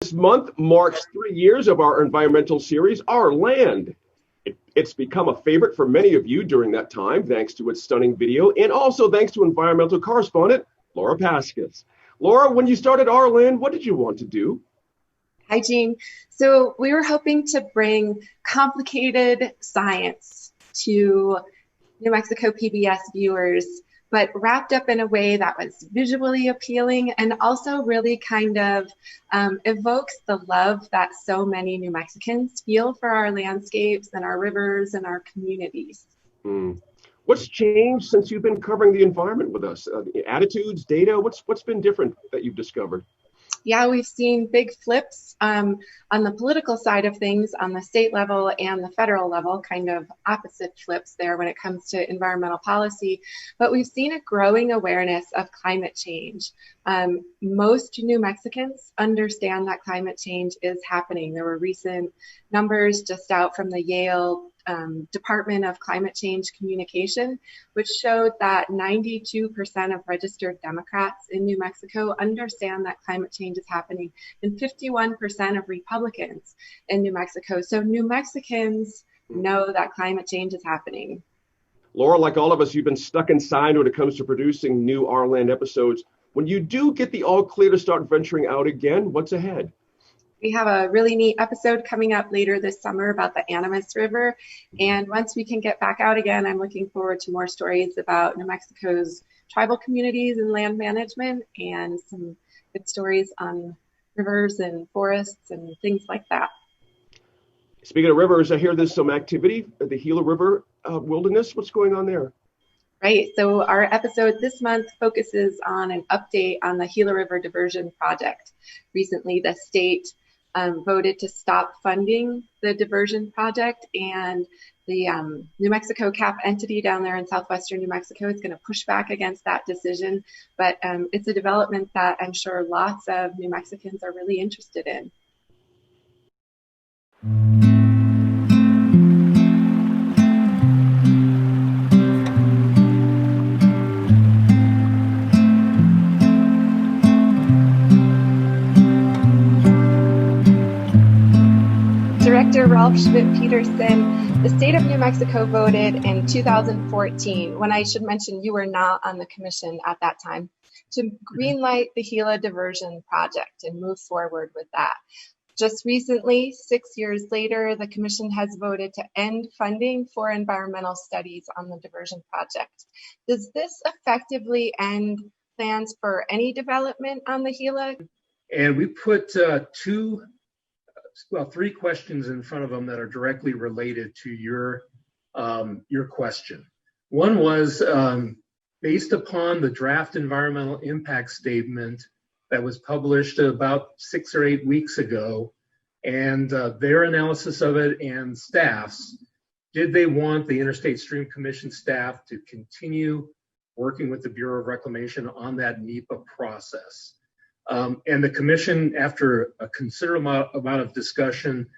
This month marks 3 years of our environmental series, Our Land. It's become a favorite for many of you during that time, thanks to its stunning video, and also thanks to environmental correspondent Laura Paskus. Laura, when you started Our Land, what did you want to do? Hi, Gene. So we were hoping to bring complicated science to New Mexico PBS viewers, but wrapped up in a way that was visually appealing and also really kind of evokes the love that so many New Mexicans feel for our landscapes and our rivers and our communities. What's changed since you've been covering the environment with us? Attitudes, data, what's been different that you've discovered? Yeah, we've seen big flips on the political side of things, on the state level and the federal level, kind of opposite flips there when it comes to environmental policy. But we've seen a growing awareness of climate change. Most New Mexicans understand that climate change is happening. There were recent numbers just out from the Yale Department of Climate Change Communication, which showed that 92% of registered Democrats in New Mexico understand that climate change is happening, and 51% of Republicans in New Mexico. So New Mexicans know that climate change is happening. Laura, like all of us, you've been stuck inside when it comes to producing new Our Land episodes. When you do get the all clear to start venturing out again, what's ahead? We have a really neat episode coming up later this summer about the Animas River. And once we can get back out again, I'm looking forward to more stories about New Mexico's tribal communities and land management, and some good stories on rivers and forests and things like that. Speaking of rivers, I hear there's some activity at the Gila River Wilderness. What's going on there? Right, so our episode this month focuses on an update on the Gila River Diversion Project. Recently, the state voted to stop funding the diversion project, and the New Mexico CAP entity down there in southwestern New Mexico is going to push back against that decision. But it's a development that I'm sure lots of New Mexicans are really interested in. Director Ralph Schmidt-Peterson, the state of New Mexico voted in 2014, when I should mention you were not on the commission at that time, to greenlight the Gila Diversion Project and move forward with that. Just recently, 6 years later, the commission has voted to end funding for environmental studies on the diversion project. Does this effectively end plans for any development on the Gila? And we put three questions in front of them that are directly related to your question. One was based upon the draft environmental impact statement that was published about 6 or 8 weeks ago, and their analysis of it and staff's, did they want the Interstate Stream Commission staff to continue working with the Bureau of Reclamation on that NEPA process? And the commission, after a considerable amount of discussion,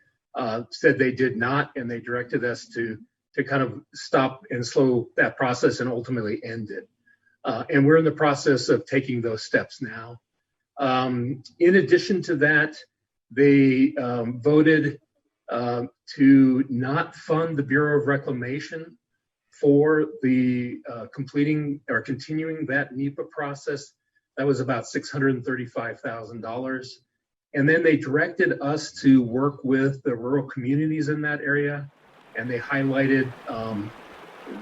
said they did not, and they directed us to kind of stop and slow that process and ultimately end it. And we're in the process of taking those steps now. In addition to that, they voted to not fund the Bureau of Reclamation for the completing or continuing that NEPA process. That was about $635,000. And then they directed us to work with the rural communities in that area. And they highlighted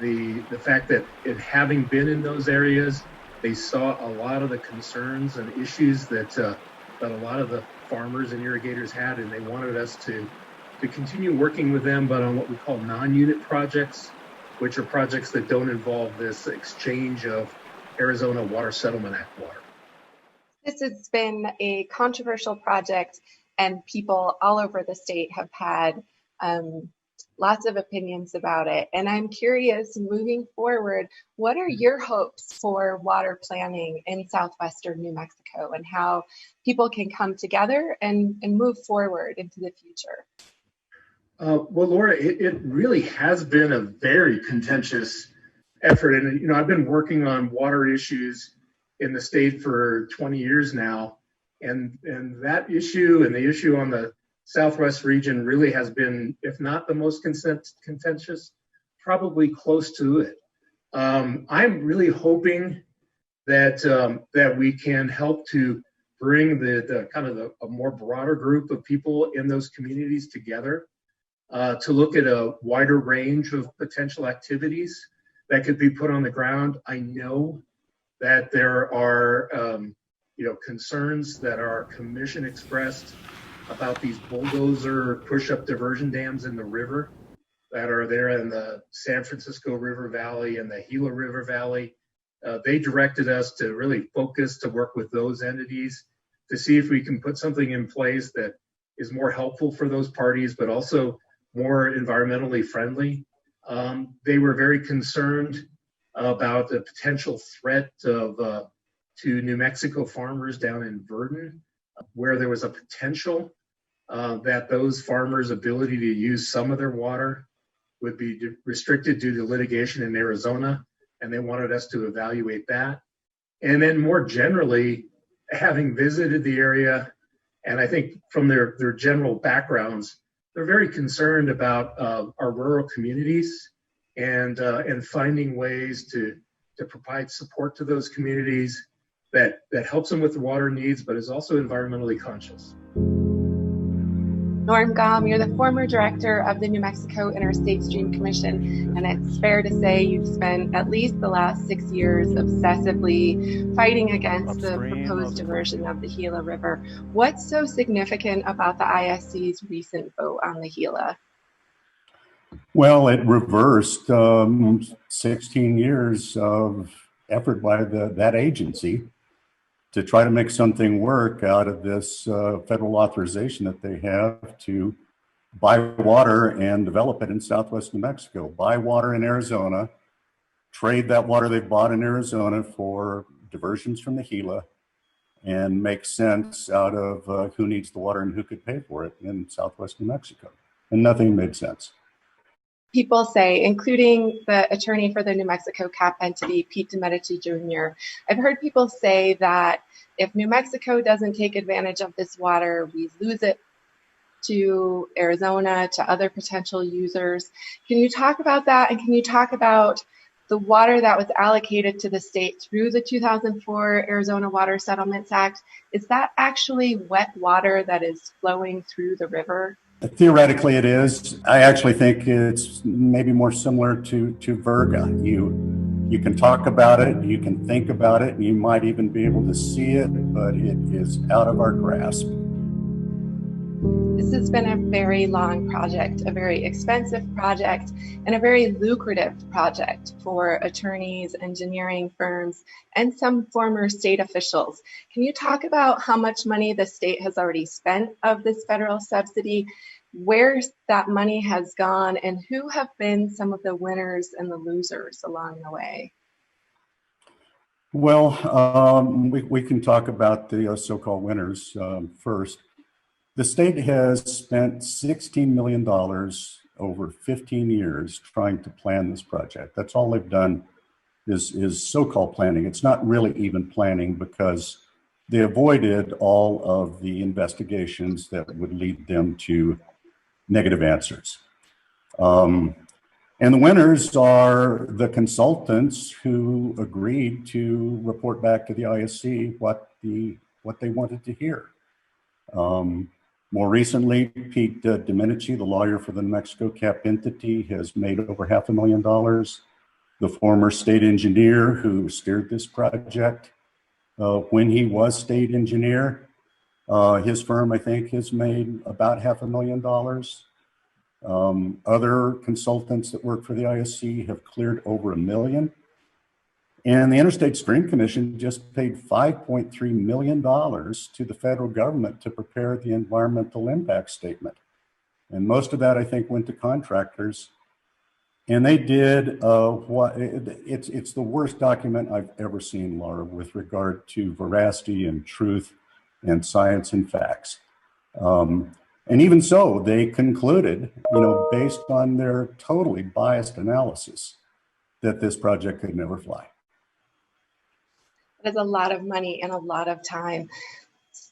the fact that having been in those areas, they saw a lot of the concerns and issues that a lot of the farmers and irrigators had, and they wanted us to continue working with them, but on what we call non-unit projects, which are projects that don't involve this exchange of Arizona Water Settlement Act water. This has been a controversial project, and people all over the state have had lots of opinions about it. And I'm curious, moving forward, what are your hopes for water planning in southwestern New Mexico, and how people can come together and move forward into the future? Well, Laura, it really has been a very contentious effort. And, I've been working on water issues in the state for 20 years now. And that issue and the issue on the Southwest region really has been, if not the most contentious, probably close to it. I'm really hoping that we can help to bring the kind of a more broader group of people in those communities together to look at a wider range of potential activities that could be put on the ground. I know that there are concerns that our commission expressed about these bulldozer push-up diversion dams in the river that are there in the San Francisco River Valley and the Gila River Valley. They directed us to really focus to work with those entities to see if we can put something in place that is more helpful for those parties, but also more environmentally friendly. They were very concerned about the potential threat to New Mexico farmers down in Verdon, where there was a potential that those farmers' ability to use some of their water would be restricted due to litigation in Arizona, and they wanted us to evaluate that. And then more generally, having visited the area, and I think from their general backgrounds, they're very concerned about our rural communities and finding ways to provide support to those communities that helps them with the water needs, but is also environmentally conscious. Norm Gaum, you're the former director of the New Mexico Interstate Stream Commission, and it's fair to say you've spent at least the last 6 years obsessively fighting against the proposed diversion of the Gila River. What's so significant about the ISC's recent vote on the Gila? Well, it reversed 16 years of effort by that agency to try to make something work out of this federal authorization that they have to buy water and develop it in Southwest New Mexico, buy water in Arizona, trade that water they bought in Arizona for diversions from the Gila, and make sense out of who needs the water and who could pay for it in Southwest New Mexico. And nothing made sense. People say, including the attorney for the New Mexico CAP entity, Pete Domenici Jr., I've heard people say that if New Mexico doesn't take advantage of this water, we lose it to Arizona, to other potential users. Can you talk about that? And can you talk about the water that was allocated to the state through the 2004 Arizona Water Settlements Act? Is that actually wet water that is flowing through the river? Theoretically, it is. I actually think it's maybe more similar to Virga. You can talk about it, you can think about it, and you might even be able to see it, but it is out of our grasp. This has been a very long project, a very expensive project, and a very lucrative project for attorneys, engineering firms, and some former state officials. Can you talk about how much money the state has already spent of this federal subsidy, where that money has gone, and who have been some of the winners and the losers along the way? Well, we can talk about the so-called winners first. The state has spent $16 million over 15 years trying to plan this project. That's all they've done is so-called planning. It's not really even planning because they avoided all of the investigations that would lead them to negative answers. And the winners are the consultants who agreed to report back to the ISC what they wanted to hear. More recently, Pete Domenici, the lawyer for the New Mexico CAP entity, has made over $500,000. The former state engineer who steered this project, when he was state engineer, his firm, I think, has made about $500,000. Other consultants that work for the ISC have cleared over $1 million. And the Interstate Stream Commission just paid $5.3 million to the federal government to prepare the environmental impact statement. And most of that, I think, went to contractors. And they did it's the worst document I've ever seen, Laura, with regard to veracity and truth and science and facts. And even so, they concluded, based on their totally biased analysis, that this project could never fly. That is a lot of money and a lot of time.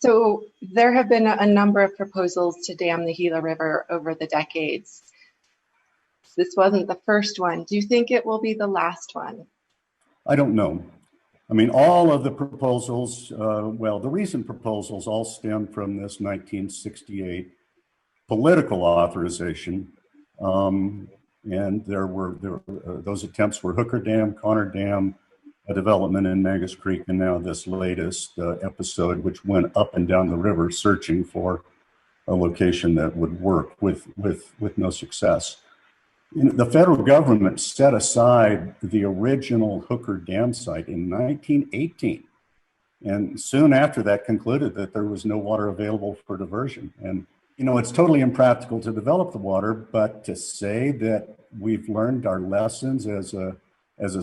So there have been a number of proposals to dam the Gila River over the decades. This wasn't the first one. Do you think it will be the last one? I don't know. I mean, all of the proposals, well, the recent proposals all stem from this 1968 political authorization. And those attempts were Hooker Dam, Connor Dam, a development in Magus Creek, and now this latest episode, which went up and down the river searching for a location that would work with no success. The federal government set aside the original Hooker Dam site in 1918, and soon after that concluded that there was no water available for diversion. And it's totally impractical to develop the water, but to say that we've learned our lessons as a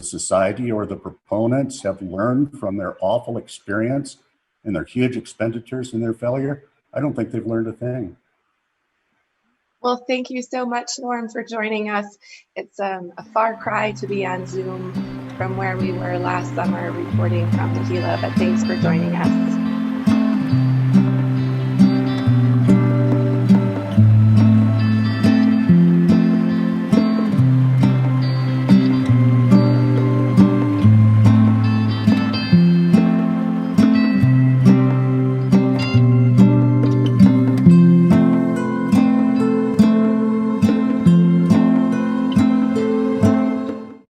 society, or the proponents have learned from their awful experience and their huge expenditures and their failure, I don't think they've learned a thing. Well, thank you so much, Norm, for joining us. It's a far cry to be on Zoom from where we were last summer reporting from the Gila, but thanks for joining us.